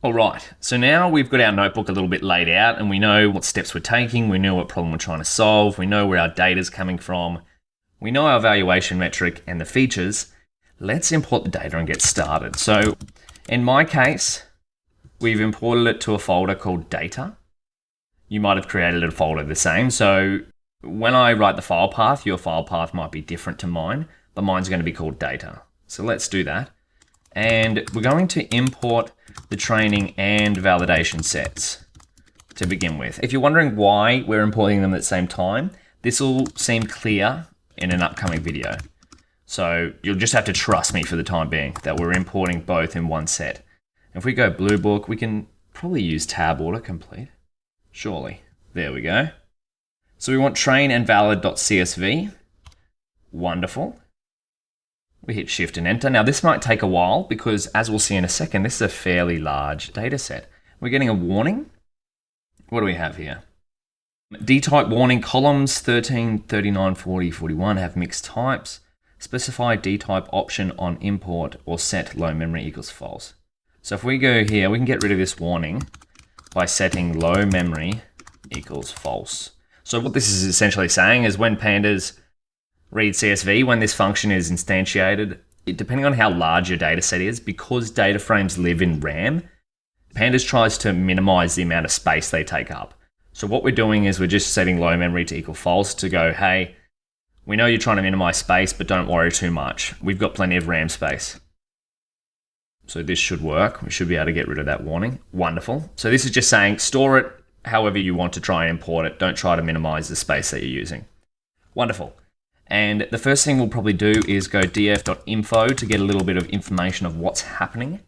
All right, so now we've got our notebook a little bit laid out and we know what steps we're taking, we know what problem we're trying to solve, we know where our data is coming from, we know our valuation metric and the features. Let's import the data and get started. So in my case, we've imported it to a folder called data. You might have created a folder the same. So when I write the file path, your file path might be different to mine, but mine's going to be called data. So let's do that. And we're going to import the training and validation sets to begin with. If you're wondering why we're importing them at the same time, this will seem clear in an upcoming video. So you'll just have to trust me for the time being that we're importing both in one set. If we go Blue Book, we can probably use tab autocomplete. Surely. There we go. So we want train and valid.csv. Wonderful. We hit Shift and Enter. Now this might take a while because, as we'll see in a second, this is a fairly large data set. We're getting a warning. What do we have here? D-type warning, columns 13, 39, 40, 41 have mixed types. Specify D-type option on import or set low memory equals false. So if we go here, we can get rid of this warning by setting low memory equals false. So what this is essentially saying is when pandas read CSV, when this function is instantiated, depending on how large your data set is, because data frames live in RAM, pandas tries to minimize the amount of space they take up. So what we're doing is we're just setting low memory to equal false to go, hey, we know you're trying to minimize space, but don't worry too much. We've got plenty of RAM space. So this should work. We should be able to get rid of that warning. Wonderful. So this is just saying store it however you want to try and import it. Don't try to minimize the space that you're using. Wonderful. And the first thing we'll probably do is go df.info to get a little bit of information of what's happening.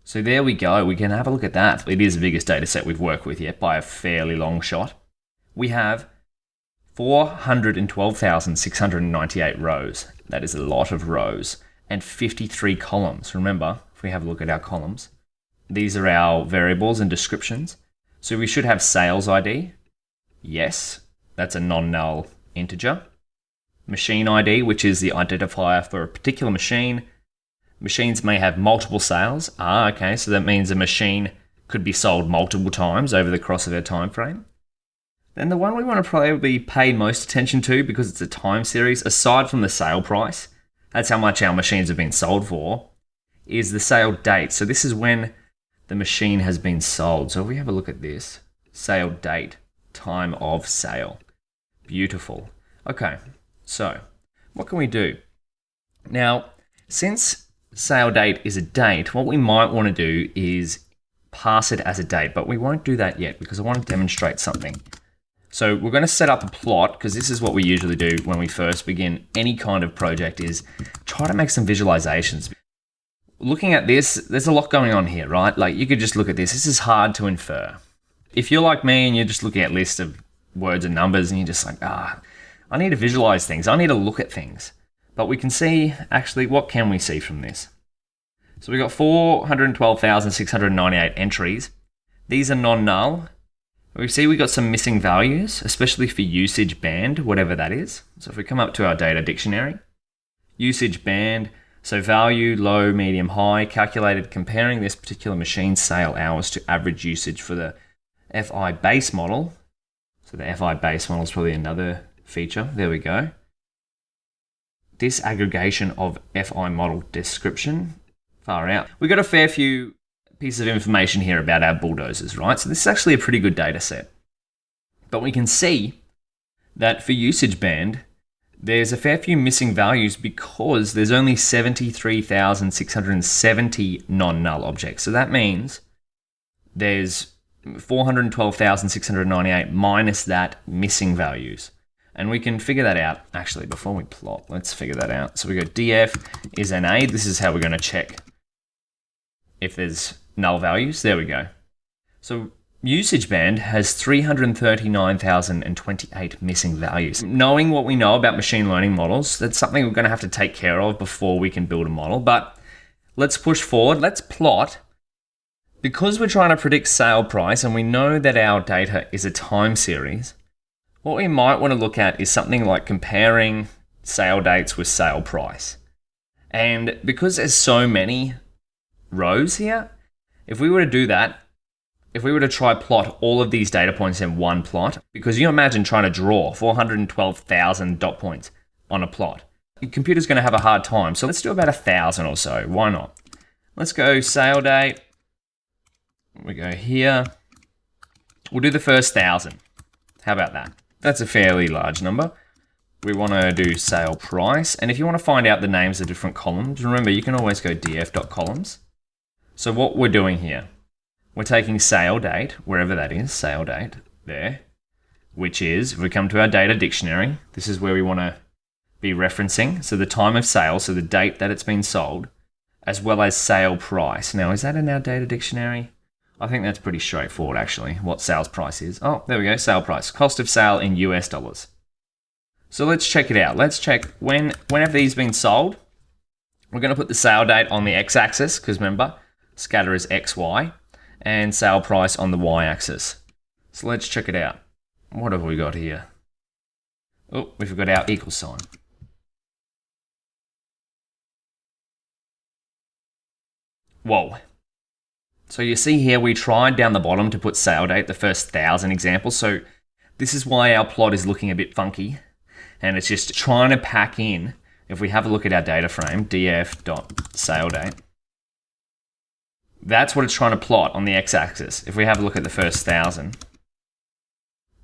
So there we go. We can have a look at that. It is the biggest data set we've worked with yet by a fairly long shot. We have 412,698 rows. That is a lot of rows. And 53 columns. Remember, if we have a look at our columns, these are our variables and descriptions. So we should have sales ID. Yes, that's a non-null integer. Machine ID, which is the identifier for a particular machine. Machines may have multiple sales. Okay, so that means a machine could be sold multiple times over the course of their time frame. Then the one we want to probably pay most attention to, because it's a time series, aside from the sale price, that's how much our machines have been sold for, is the sale date. So this is when the machine has been sold. So if we have a look at this, sale date, time of sale. Beautiful. Okay, so what can we do? Now, since sale date is a date, what we might want to do is pass it as a date, but we won't do that yet because I want to demonstrate something. So we're going to set up a plot, because this is what we usually do when we first begin any kind of project, is try to make some visualizations. Looking at this, there's a lot going on here, right? Like you could just look at this. This is hard to infer. If you're like me and you're just looking at a list of words and numbers and you're just like, I need to visualize things. I need to look at things. But we can see, actually, what can we see from this? So we've got 412,698 entries. These are non-null. We see we got some missing values, especially for usage band, whatever that is. So if we come up to our data dictionary, usage band, so value, low, medium, high, calculated comparing this particular machine's sale hours to average usage for the FI base model. So the FI base model is probably another feature. There we go. Disaggregation of FI model description. Far out. We got a fair few pieces of information here about our bulldozers, right? So this is actually a pretty good data set. But we can see that for usage band, there's a fair few missing values because there's only 73,670 non-null objects. So that means there's 412,698 minus that missing values. And we can figure that out. Actually, before we plot, let's figure that out. So we go df is NA. This is how we're going to check if there's null values. There we go. So usage band has 339,028 missing values. Knowing what we know about machine learning models, that's something we're going to have to take care of before we can build a model. But let's push forward. Let's plot. Because we're trying to predict sale price and we know that our data is a time series, what we might want to look at is something like comparing sale dates with sale price. And because there's so many rows here, If we were to do that, if we were to try plot all of these data points in one plot, because you imagine trying to draw 412,000 dot points on a plot, your computer's going to have a hard time. So let's do about 1,000 or so. Why not? Let's go sale date. We go here. We'll do the first 1,000. How about that? That's a fairly large number. We want to do sale price. And if you want to find out the names of different columns, remember you can always go df.columns. So what we're doing here, we're taking sale date, wherever that is, sale date, there, which is, if we come to our data dictionary, this is where we want to be referencing. So the time of sale, so the date that it's been sold, as well as sale price. Now, is that in our data dictionary? I think that's pretty straightforward, actually, what sales price is. Oh, there we go, sale price. Cost of sale in US dollars. So let's check it out. Let's check when have these been sold. We're going to put the sale date on the x-axis, because remember, scatter is XY, and sale price on the y-axis. So let's check it out. What have we got here? Oh, we forgot our equal sign. Whoa. So you see here, we tried down the bottom to put sale date, the first 1,000 examples. So this is why our plot is looking a bit funky. And it's just trying to pack in, if we have a look at our data frame, df.saledate, that's what it's trying to plot on the x-axis. If we have a look at the first 1,000,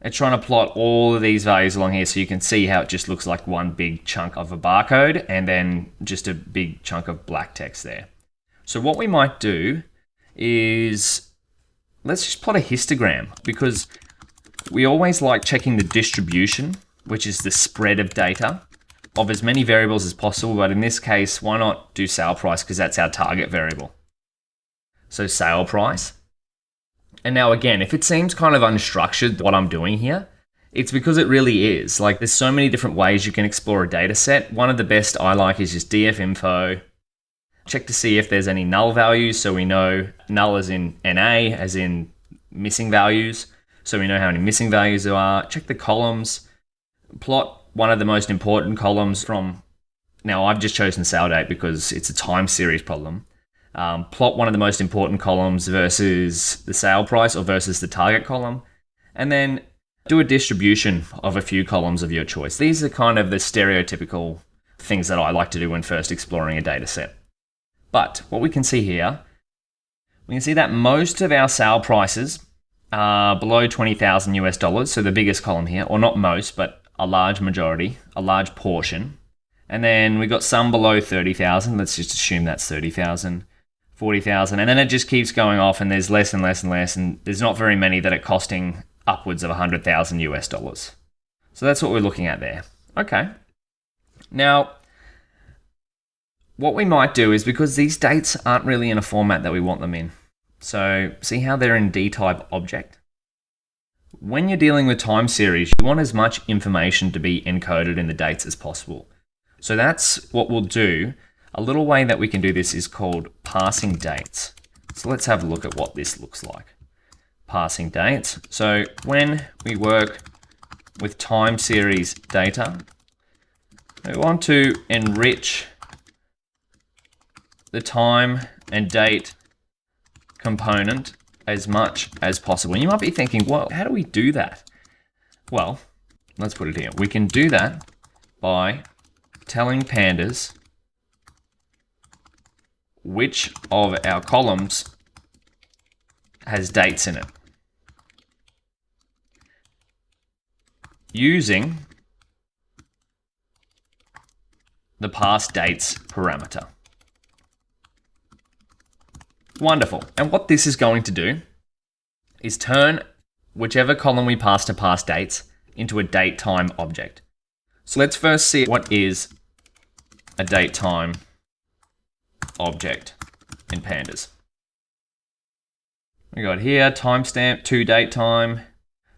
it's trying to plot all of these values along here so you can see how it just looks like one big chunk of a barcode and then just a big chunk of black text there. So what we might do is, let's just plot a histogram, because we always like checking the distribution, which is the spread of data of as many variables as possible. But in this case, why not do sale price, because that's our target variable. So sale price. And now again, if it seems kind of unstructured, what I'm doing here, it's because it really is. Like, there's so many different ways you can explore a data set. One of the best I like is just df-info. Check to see if there's any null values. So we know null as in NA, as in missing values. So we know how many missing values there are. Check the columns. Plot one of the most important columns from, now I've just chosen sale date because it's a time series problem. Plot one of the most important columns versus the sale price or versus the target column. And then do a distribution of a few columns of your choice. These are kind of the stereotypical things that I like to do when first exploring a data set. But what we can see here, we can see that most of our sale prices are below 20,000 US dollars. So the biggest column here, or not most, but a large majority, a large portion. And then we got some below 30,000. Let's just assume that's 30,000, 40,000. And then it just keeps going off, and there's less and less and less. And there's not very many that are costing upwards of 100,000 US dollars. So that's what we're looking at there. Okay. Now, what we might do is, because these dates aren't really in a format that we want them in. So see how they're in D-type object? When you're dealing with time series, you want as much information to be encoded in the dates as possible. So that's what we'll do. A little way that we can do this is called parsing dates. So let's have a look at what this looks like. Parsing dates. So when we work with time series data, we want to enrich the time and date component as much as possible. And you might be thinking, well, how do we do that? Well, let's put it here. We can do that by telling pandas which of our columns has dates in it, using the parse dates parameter. Wonderful. And what this is going to do is turn whichever column we pass to parse dates into a date time object. So let's first see what is a date time object in pandas. We got here timestamp to date time.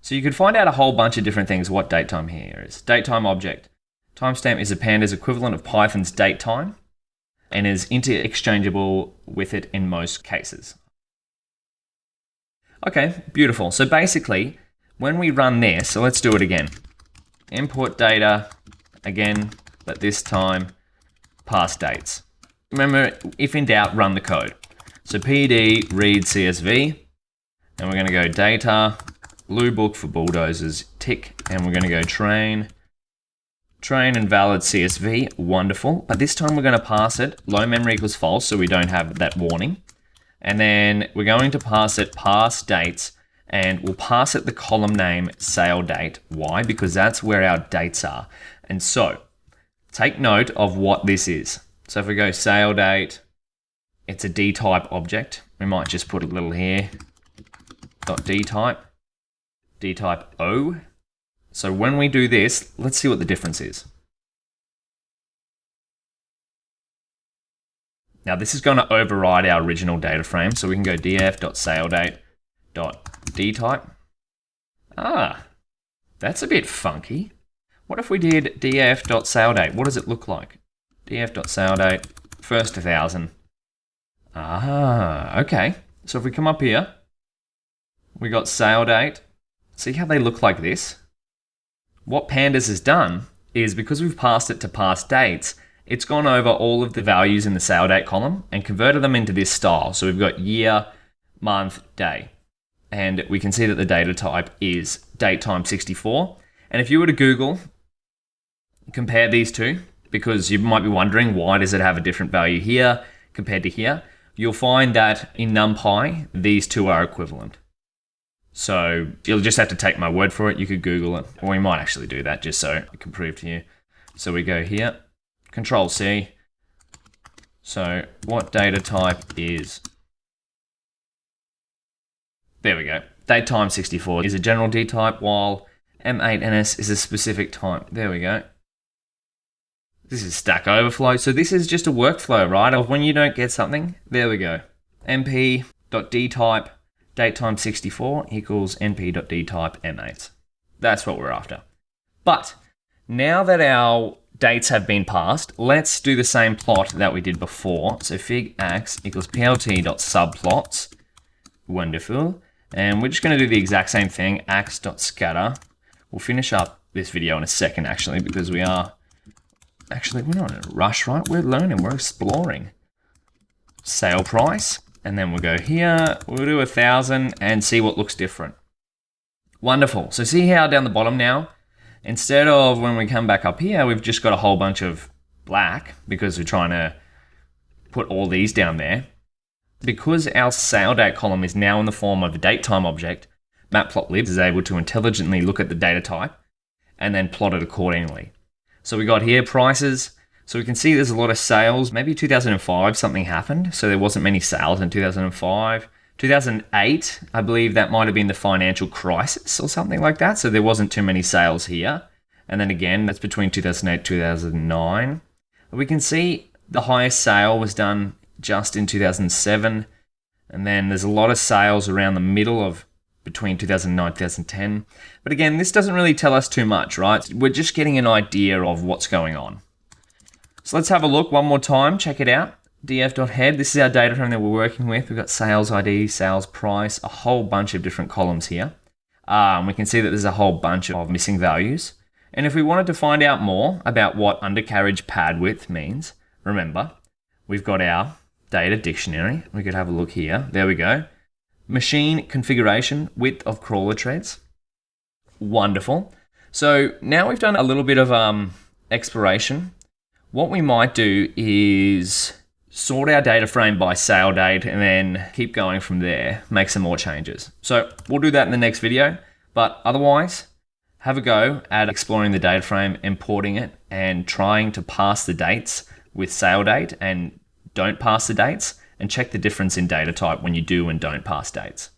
So you could find out a whole bunch of different things what date time here is. Date time object. Timestamp is a pandas equivalent of Python's date time, and is interchangeable with it in most cases. Okay, beautiful. So basically, when we run this, so let's do it again. Import data, again, but this time, parse dates. Remember, if in doubt, run the code. So PD read CSV, and we're going to go data, blue book for bulldozers, tick, and we're going to go train invalid CSV, wonderful. But this time we're going to pass it low memory equals false, so we don't have that warning. And then we're going to pass it pass dates, and we'll pass it the column name sale date. Why? Because that's where our dates are. And so take note of what this is. So if we go sale date, it's a D type object. We might just put a little here, .d type O. So when we do this, let's see what the difference is. Now this is going to override our original data frame, so we can go df.saledate.dtype. Ah, that's a bit funky. What if we did df.saledate? What does it look like? df.saledate, first 1,000. Ah, okay. So if we come up here, we got sale date. See how they look like this? What Pandas has done is, because we've passed it to past dates, it's gone over all of the values in the sale date column and converted them into this style. So we've got year, month, day. And we can see that the data type is date time 64. And if you were to Google, compare these two, because you might be wondering, why does it have a different value here compared to here? You'll find that in NumPy, these two are equivalent. So you'll just have to take my word for it. You could Google it, or we might actually do that just so I can prove to you. So we go here, Control C. So what data type is, there we go. Date time 64 is a general D type, while M8NS is a specific type. There we go. This is Stack Overflow. So this is just a workflow, right? Of when you don't get something, there we go. np.dtype datetime 64 equals np.dtype m8. That's what we're after. But now that our dates have been passed, let's do the same plot that we did before. So fig ax equals plt.subplots. Wonderful. And we're just going to do the exact same thing, ax.scatter. We'll finish up this video in a second, actually, because we're not in a rush, right? We're learning, we're exploring. Sale price. And then we'll go here, we'll do 1,000 and see what looks different. Wonderful. So see how down the bottom now, instead of when we come back up here, we've just got a whole bunch of black because we're trying to put all these down there. Because our sale date column is now in the form of a datetime object, Matplotlib is able to intelligently look at the data type and then plot it accordingly. So we got here prices. So we can see there's a lot of sales. Maybe 2005 something happened, so there wasn't many sales in 2005. 2008, I believe that might have been the financial crisis or something like that, so there wasn't too many sales here. And then again, that's between 2008 and 2009. We can see the highest sale was done just in 2007, and then there's a lot of sales around the middle of between 2009 and 2010. But again, this doesn't really tell us too much, right? We're just getting an idea of what's going on. So let's have a look one more time, check it out. df.head, this is our data frame that we're working with. We've got sales ID, sales price, a whole bunch of different columns here. We can see that there's a whole bunch of missing values. And if we wanted to find out more about what undercarriage pad width means, remember, we've got our data dictionary. We could have a look here. There we go. Machine configuration, width of crawler threads. Wonderful. So now we've done a little bit of exploration. What we might do is sort our data frame by sale date and then keep going from there, make some more changes. So we'll do that in the next video, but otherwise, have a go at exploring the data frame, importing it, and trying to pass the dates with sale date and don't pass the dates, and check the difference in data type when you do and don't pass dates.